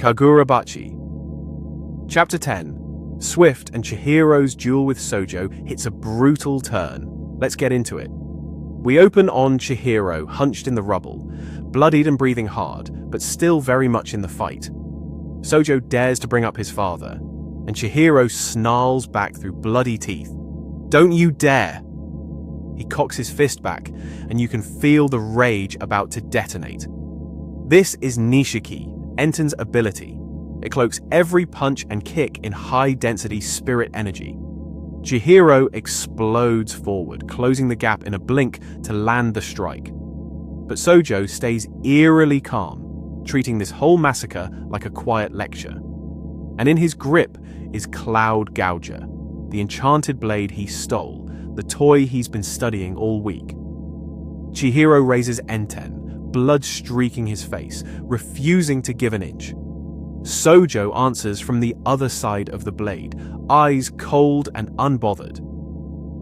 Kagurabachi. Chapter 10. Swift and Chihiro's duel with Sojo hits a brutal turn. Let's get into it. We open on Chihiro hunched in the rubble, bloodied and breathing hard, but still very much in the fight. Sojo dares to bring up his father, and Chihiro snarls back through bloody teeth. "Don't you dare!" He cocks his fist back, and you can feel the rage about to detonate. This is Nishiki, Enten's ability. It cloaks every punch and kick in high-density spirit energy. Chihiro explodes forward, closing the gap in a blink to land the strike. But Sojo stays eerily calm, treating this whole massacre like a quiet lecture. And in his grip is Cloud Gouger, the enchanted blade he stole, the toy he's been studying all week. Chihiro raises Enten, blood streaking his face, refusing to give an inch. Sojo answers from the other side of the blade, eyes cold and unbothered.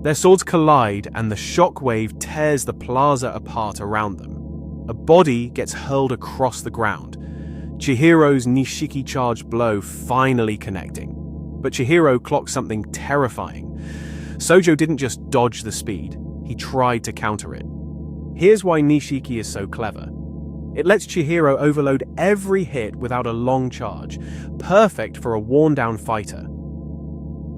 Their swords collide and the shockwave tears the plaza apart around them. A body gets hurled across the ground, Chihiro's Nishiki charged blow finally connecting. But Chihiro clocks something terrifying. Sojo didn't just dodge the speed, he tried to counter it. Here's why Nishiki is so clever. It lets Chihiro overload every hit without a long charge, perfect for a worn-down fighter.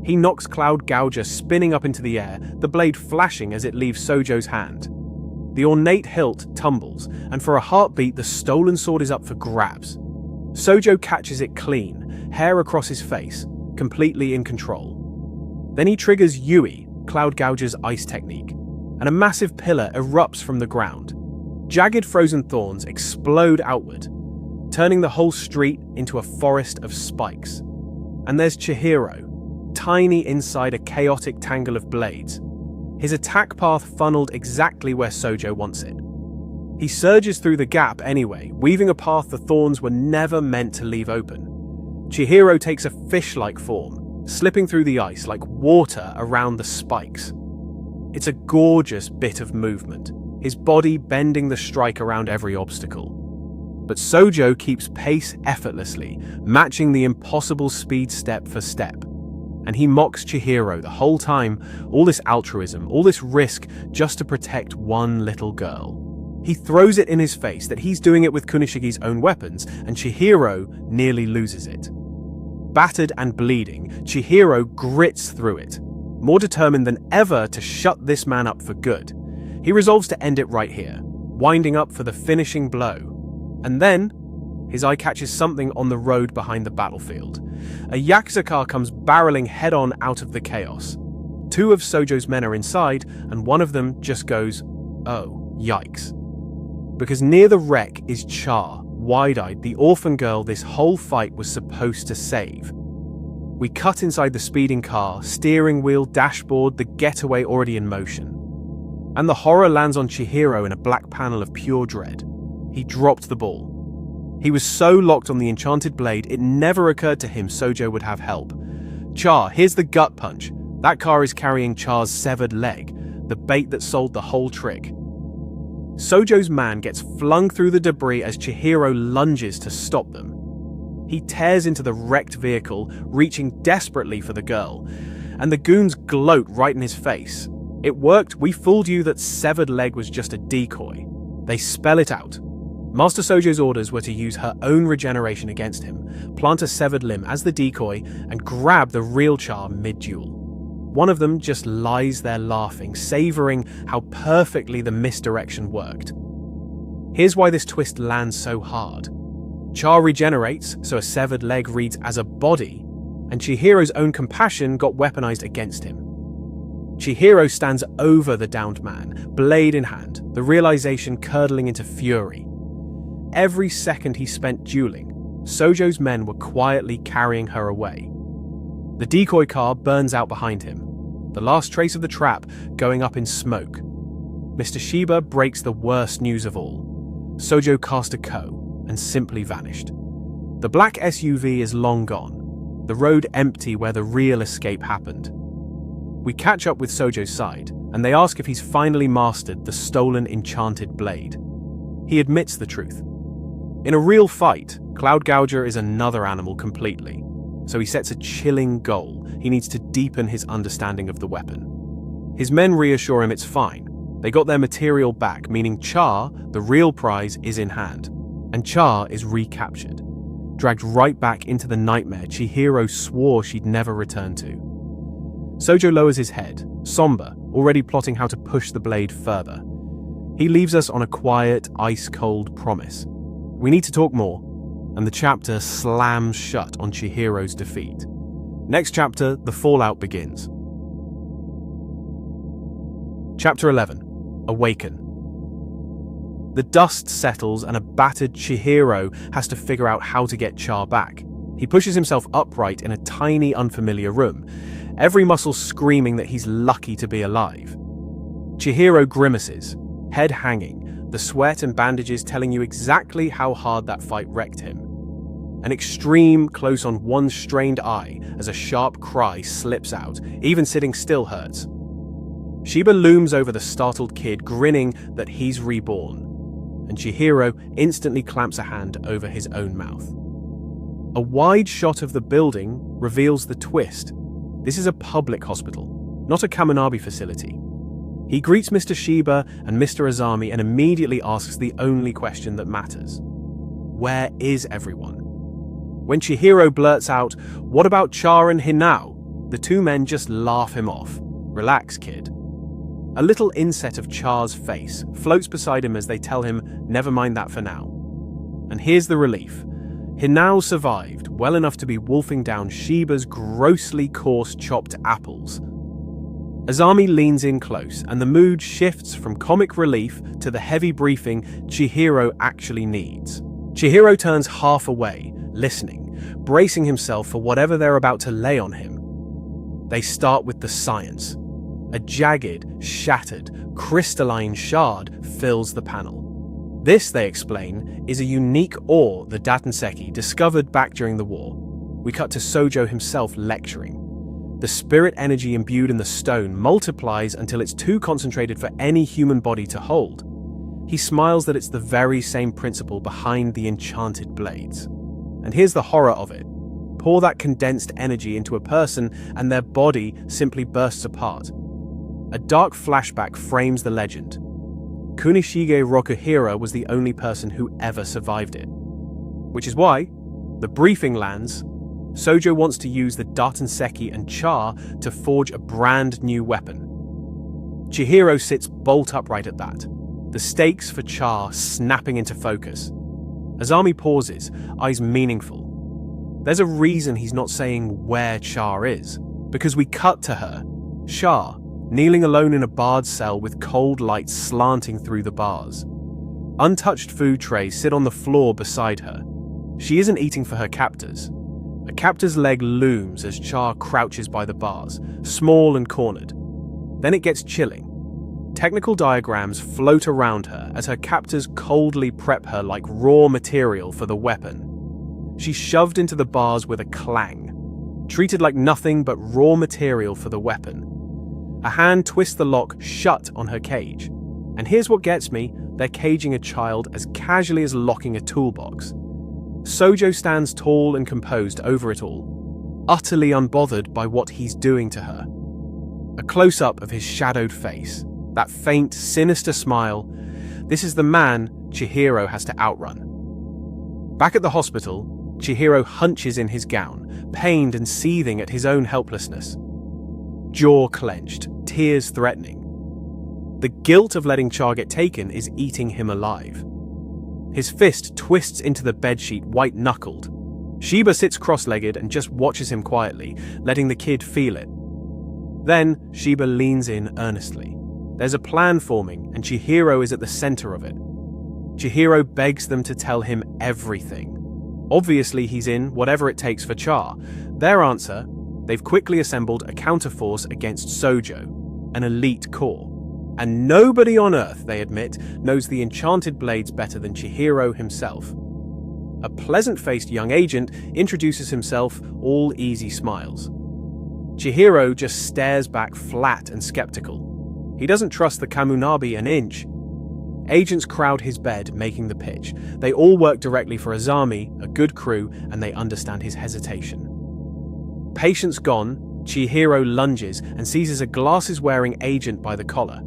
He knocks Cloud Gouger spinning up into the air, the blade flashing as it leaves Sojo's hand. The ornate hilt tumbles, and for a heartbeat the stolen sword is up for grabs. Sojo catches it clean, hair across his face, completely in control. Then he triggers Yui, Cloud Gouger's ice technique, and a massive pillar erupts from the ground. Jagged frozen thorns explode outward, turning the whole street into a forest of spikes. And there's Chihiro, tiny inside a chaotic tangle of blades. His attack path funneled exactly where Sojo wants it. He surges through the gap anyway, weaving a path the thorns were never meant to leave open. Chihiro takes a fish-like form, slipping through the ice like water around the spikes. It's a gorgeous bit of movement, his body bending the strike around every obstacle. But Sojo keeps pace effortlessly, matching the impossible speed step for step. And he mocks Chihiro the whole time, all this altruism, all this risk just to protect one little girl. He throws it in his face that he's doing it with Kunishiki's own weapons, and Chihiro nearly loses it. Battered and bleeding, Chihiro grits through it, more determined than ever to shut this man up for good. He resolves to end it right here, winding up for the finishing blow. And then, his eye catches something on the road behind the battlefield. A Yakuza car comes barreling head-on out of the chaos. Two of Sojo's men are inside, and one of them just goes, "Oh, yikes." Because near the wreck is Char, wide-eyed, the orphan girl this whole fight was supposed to save. We cut inside the speeding car, steering wheel, dashboard, the getaway already in motion. And the horror lands on Chihiro in a black panel of pure dread. He dropped the ball. He was so locked on the enchanted blade, it never occurred to him Sojo would have help. Char, here's the gut punch. That car is carrying Char's severed leg, the bait that sold the whole trick. Sojo's man gets flung through the debris as Chihiro lunges to stop them. He tears into the wrecked vehicle, reaching desperately for the girl, and the goons gloat right in his face. "It worked, we fooled you that severed leg was just a decoy." They spell it out. Master Sojo's orders were to use her own regeneration against him, plant a severed limb as the decoy, and grab the real Char mid-duel. One of them just lies there laughing, savoring how perfectly the misdirection worked. Here's why this twist lands so hard. Char regenerates, so a severed leg reads as a body, and Chihiro's own compassion got weaponized against him. Chihiro stands over the downed man, blade in hand, the realization curdling into fury. Every second he spent dueling, Sojo's men were quietly carrying her away. The decoy car burns out behind him, the last trace of the trap going up in smoke. Mr. Shiba breaks the worst news of all. Sojo cast a ko and simply vanished. The black SUV is long gone, the road empty where the real escape happened. We catch up with Sojo's side, and they ask if he's finally mastered the stolen enchanted blade. He admits the truth. In a real fight, Cloud Gouger is another animal completely, so he sets a chilling goal. He needs to deepen his understanding of the weapon. His men reassure him it's fine. They got their material back, meaning Char, the real prize, is in hand. And Char is recaptured, dragged right back into the nightmare Chihiro swore she'd never return to. Sojo lowers his head, somber, already plotting how to push the blade further. He leaves us on a quiet, ice-cold promise. We need to talk more, and the chapter slams shut on Chihiro's defeat. Next chapter, the fallout begins. Chapter 11. Awaken. The dust settles and a battered Chihiro has to figure out how to get Char back. He pushes himself upright in a tiny, unfamiliar room, every muscle screaming that he's lucky to be alive. Chihiro grimaces, head hanging, the sweat and bandages telling you exactly how hard that fight wrecked him. An extreme close on one strained eye as a sharp cry slips out, even sitting still hurts. Shiba looms over the startled kid, grinning that he's reborn, and Chihiro instantly clamps a hand over his own mouth. A wide shot of the building reveals the twist. This is a public hospital, not a Kaminabi facility. He greets Mr. Shiba and Mr. Azami and immediately asks the only question that matters. Where is everyone? When Chihiro blurts out, "What about Char and Hinao?" the two men just laugh him off. "Relax, kid." A little inset of Char's face floats beside him as they tell him, "Never mind that for now." And here's the relief. Hinao survived well enough to be wolfing down Shiba's grossly coarse chopped apples. Azami leans in close, and the mood shifts from comic relief to the heavy briefing Chihiro actually needs. Chihiro turns half away, listening, bracing himself for whatever they're about to lay on him. They start with the science. A jagged, shattered, crystalline shard fills the panel. This, they explain, is a unique ore the Datanseki discovered back during the war. We cut to Sojo himself lecturing. The spirit energy imbued in the stone multiplies until it's too concentrated for any human body to hold. He smiles that it's the very same principle behind the enchanted blades. And here's the horror of it. Pour that condensed energy into a person and their body simply bursts apart. A dark flashback frames the legend. Kunishige Rokuhira was the only person who ever survived it. Which is why the briefing lands. Sojo wants to use the Datanseki and Char to forge a brand new weapon. Chihiro sits bolt upright at that, the stakes for Char snapping into focus. Azami pauses, eyes meaningful. There's a reason he's not saying where Char is, because we cut to her, Char, kneeling alone in a barred cell with cold light slanting through the bars. Untouched food trays sit on the floor beside her. She isn't eating for her captors. A captor's leg looms as Char crouches by the bars, small and cornered. Then it gets chilling. Technical diagrams float around her as her captors coldly prep her like raw material for the weapon. She's shoved into the bars with a clang, treated like nothing but raw material for the weapon. A hand twists the lock shut on her cage. And here's what gets me, they're caging a child as casually as locking a toolbox. Sojo stands tall and composed over it all, utterly unbothered by what he's doing to her. A close-up of his shadowed face, that faint, sinister smile. This is the man Chihiro has to outrun. Back at the hospital, Chihiro hunches in his gown, pained and seething at his own helplessness. Jaw clenched, tears threatening. The guilt of letting Char get taken is eating him alive. His fist twists into the bedsheet white-knuckled. Shiba sits cross-legged and just watches him quietly, letting the kid feel it. Then Shiba leans in earnestly. There's a plan forming, and Chihiro is at the center of it. Chihiro begs them to tell him everything. Obviously he's in whatever it takes for Char. Their answer: they've quickly assembled a counterforce against Sojo, an elite corps. And nobody on Earth, they admit, knows the enchanted blades better than Chihiro himself. A pleasant-faced young agent introduces himself, all easy smiles. Chihiro just stares back flat and skeptical. He doesn't trust the Kamunabi an inch. Agents crowd his bed, making the pitch. They all work directly for Azami, a good crew, and they understand his hesitation. Patience gone, Chihiro lunges and seizes a glasses-wearing agent by the collar.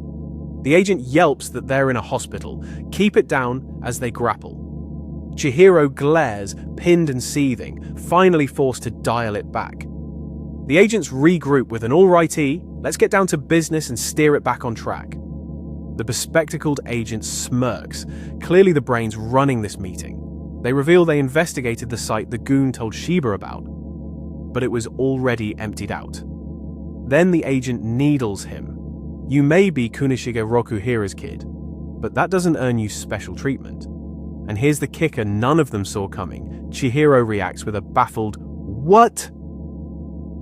The agent yelps that they're in a hospital. Keep it down as they grapple. Chihiro glares, pinned and seething, finally forced to dial it back. The agents regroup with an alrighty, let's get down to business and steer it back on track. The bespectacled agent smirks, clearly the brains running this meeting. They reveal they investigated the site the goon told Shiba about, but it was already emptied out. Then the agent needles him. You may be Kunishige Rokuhira's kid, but that doesn't earn you special treatment. And here's the kicker none of them saw coming. Chihiro reacts with a baffled, "What?"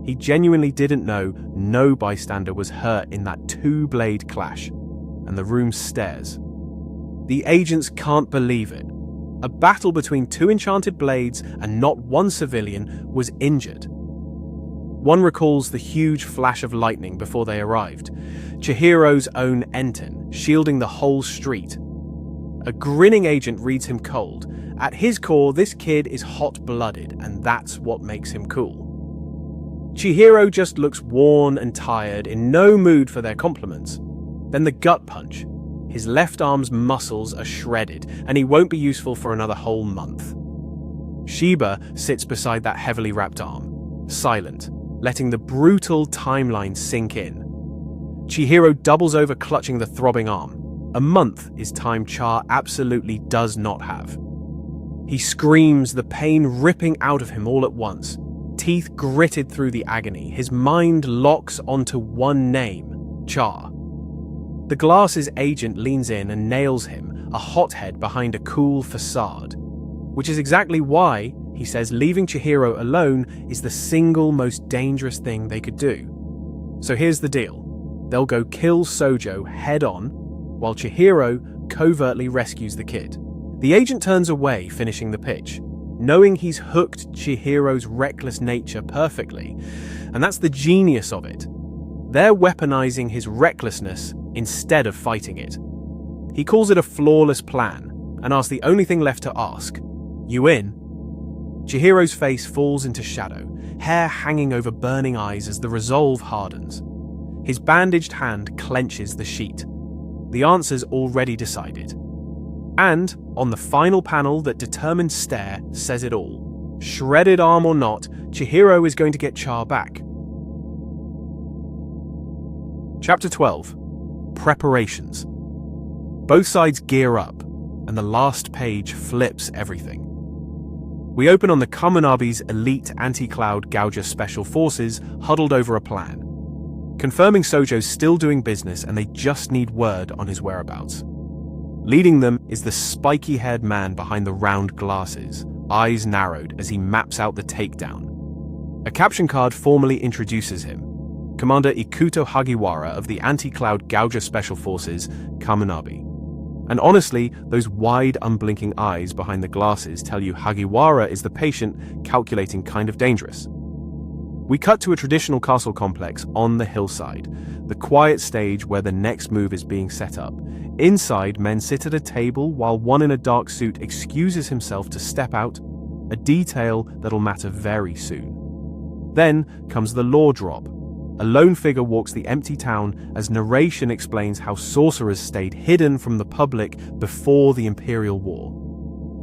He genuinely didn't know no bystander was hurt in that two-blade clash, and the room stares. The agents can't believe it. A battle between two enchanted blades and not one civilian was injured. One recalls the huge flash of lightning before they arrived, Chihiro's own Enten, shielding the whole street. A grinning agent reads him cold. At his core, this kid is hot-blooded, and that's what makes him cool. Chihiro just looks worn and tired, in no mood for their compliments. Then the gut punch. His left arm's muscles are shredded, and he won't be useful for another whole month. Shiba sits beside that heavily wrapped arm, silent, letting the brutal timeline sink in. Chihiro doubles over, clutching the throbbing arm. A month is time Char absolutely does not have. He screams, the pain ripping out of him all at once. Teeth gritted through the agony, his mind locks onto one name, Char. The glasses agent leans in and nails him, a hothead behind a cool facade. Which is exactly why, he says, leaving Chihiro alone is the single most dangerous thing they could do. So here's the deal. They'll go kill Sojo head-on, while Chihiro covertly rescues the kid. The agent turns away, finishing the pitch, knowing he's hooked Chihiro's reckless nature perfectly, and that's the genius of it. They're weaponizing his recklessness instead of fighting it. He calls it a flawless plan, and asks the only thing left to ask, "You in?" Chihiro's face falls into shadow, hair hanging over burning eyes as the resolve hardens. His bandaged hand clenches the sheet. The answer's already decided. And, on the final panel, that determined stare says it all. Shredded arm or not, Chihiro is going to get Char back. Chapter 12. Preparations. Both sides gear up, and the last page flips everything. We open on the Kamunabi's elite anti-cloud Gouger special forces huddled over a plan, confirming Sojo's still doing business and they just need word on his whereabouts. Leading them is the spiky-haired man behind the round glasses, eyes narrowed as he maps out the takedown. A caption card formally introduces him, Commander Ikuto Hagiwara of the Anti-Cloud Gouger Special Forces, Kamunabi. And honestly, those wide, unblinking eyes behind the glasses tell you Hagiwara is the patient calculating kind of dangerous. We cut to a traditional castle complex on the hillside, the quiet stage where the next move is being set up. Inside, men sit at a table while one in a dark suit excuses himself to step out, a detail that'll matter very soon. Then comes the law drop. A lone figure walks the empty town as narration explains how sorcerers stayed hidden from the public before the Imperial War.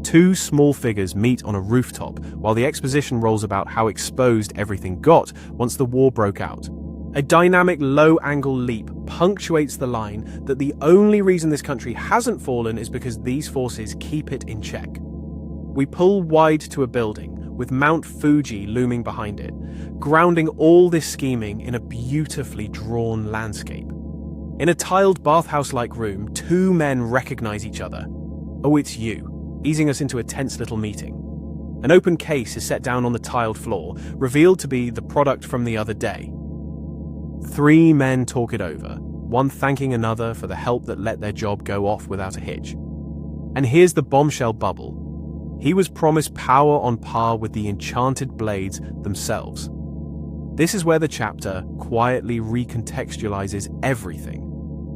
Two small figures meet on a rooftop while the exposition rolls about how exposed everything got once the war broke out. A dynamic low-angle leap punctuates the line that the only reason this country hasn't fallen is because these forces keep it in check. We pull wide to a building, with Mount Fuji looming behind it, grounding all this scheming in a beautifully drawn landscape. In a tiled bathhouse-like room, two men recognize each other. "Oh, it's you," easing us into a tense little meeting. An open case is set down on the tiled floor, revealed to be the product from the other day. Three men talk it over, one thanking another for the help that let their job go off without a hitch. And here's the bombshell bubble. He was promised power on par with the Enchanted blades themselves. This is where the chapter quietly recontextualizes everything.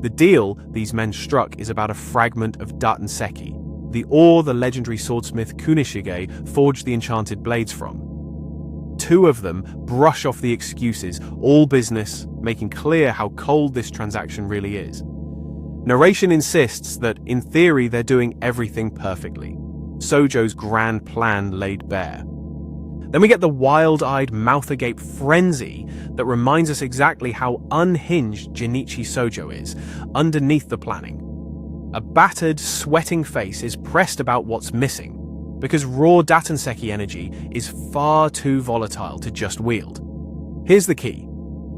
The deal these men struck is about a fragment of Datanseki, the ore the legendary swordsmith Kunishige forged the enchanted blades from. Two of them brush off the excuses, all business, making clear how cold this transaction really is. Narration insists that, in theory, they're doing everything perfectly. Sojo's grand plan laid bare. Then we get the wild-eyed, mouth-agape frenzy that reminds us exactly how unhinged Jinichi Sojo is, underneath the planning. A battered, sweating face is pressed about what's missing, because raw Datanseki energy is far too volatile to just wield. Here's the key.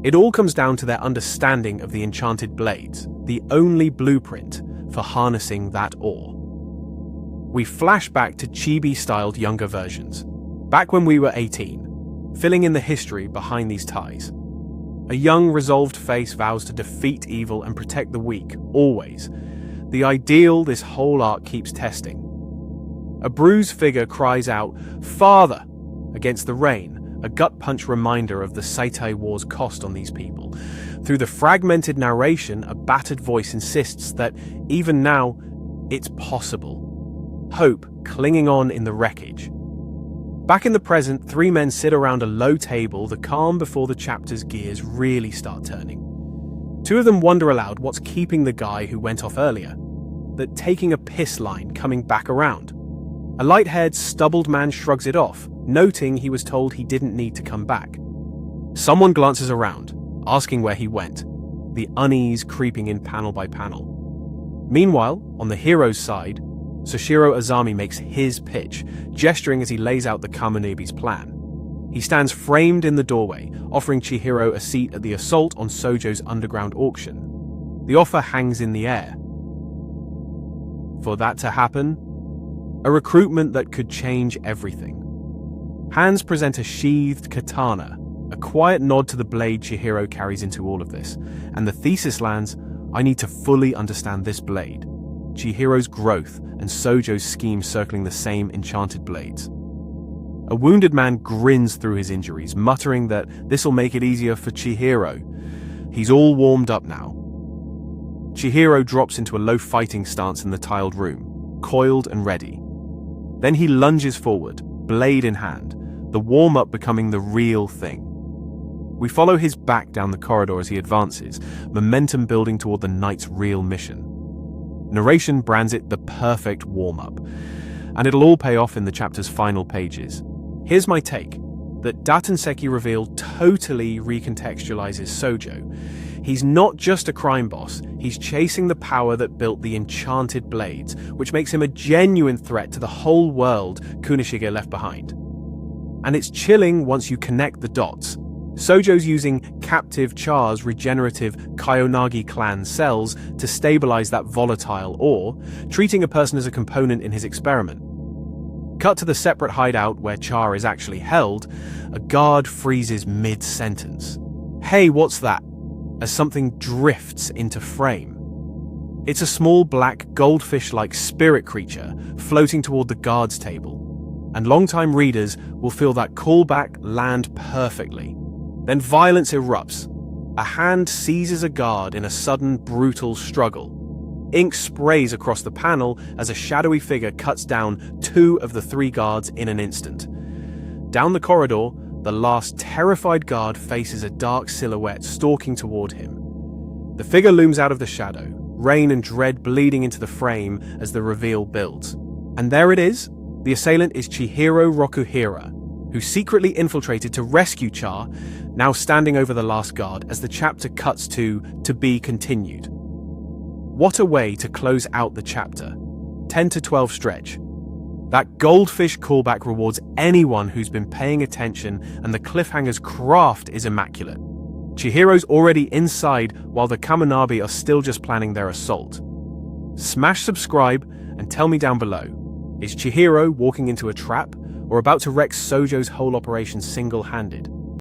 It all comes down to their understanding of the enchanted blades, the only blueprint for harnessing that ore. We flash back to chibi-styled younger versions, back when we were 18, filling in the history behind these ties. A young, resolved face vows to defeat evil and protect the weak, always. The ideal this whole arc keeps testing. A bruised figure cries out, "Father!" against the rain, a gut-punch reminder of the Seitai War's cost on these people. Through the fragmented narration, a battered voice insists that, even now, it's possible. Hope clinging on in the wreckage. Back in the present, three men sit around a low table, the calm before the chapter's gears really start turning. Two of them wonder aloud what's keeping the guy who went off earlier, that taking a piss line coming back around. A light-haired, stubbled man shrugs it off, noting he was told he didn't need to come back. Someone glances around, asking where he went, the unease creeping in panel by panel. Meanwhile, on the hero's side, Soshiro Azami makes his pitch, gesturing as he lays out the Kamonebi's plan. He stands framed in the doorway, offering Chihiro a seat at the assault on Sojo's underground auction. The offer hangs in the air. For that to happen, a recruitment that could change everything. Hands present a sheathed katana, a quiet nod to the blade Chihiro carries into all of this, and the thesis lands, I need to fully understand this blade. Chihiro's growth and Sojo's scheme circling the same enchanted blades. A wounded man grins through his injuries, muttering that this'll make it easier for Chihiro. He's all warmed up now. Chihiro drops into a low fighting stance in the tiled room, coiled and ready. Then he lunges forward, blade in hand, the warm-up becoming the real thing. We follow his back down the corridor as he advances, momentum building toward the knight's real mission. Narration brands it the perfect warm-up, and it'll all pay off in the chapter's final pages. Here's my take, that Datanseki reveal totally recontextualizes Sojo. He's not just a crime boss, he's chasing the power that built the enchanted blades, which makes him a genuine threat to the whole world Kunishige left behind. And it's chilling once you connect the dots. Sojo's using captive Char's regenerative Kayonagi clan cells to stabilize that volatile ore, treating a person as a component in his experiment. Cut to the separate hideout where Char is actually held, a guard freezes mid-sentence. "Hey, what's that?" as something drifts into frame. It's a small black goldfish-like spirit creature floating toward the guard's table, and longtime readers will feel that callback land perfectly. Then violence erupts. A hand seizes a guard in a sudden, brutal struggle. Ink sprays across the panel as a shadowy figure cuts down two of the three guards in an instant. Down the corridor, the last terrified guard faces a dark silhouette stalking toward him. The figure looms out of the shadow, rain and dread bleeding into the frame as the reveal builds. And there it is. The assailant is Chihiro Rokuhira, who secretly infiltrated to rescue Char, now standing over the last guard as the chapter cuts to be continued. What a way to close out the chapter. 10 to 12 stretch. That goldfish callback rewards anyone who's been paying attention, and the cliffhanger's craft is immaculate. Chihiro's already inside while the Kamonabi are still just planning their assault. Smash subscribe and tell me down below, is Chihiro walking into a trap or about to wreck Sojo's whole operation single-handed?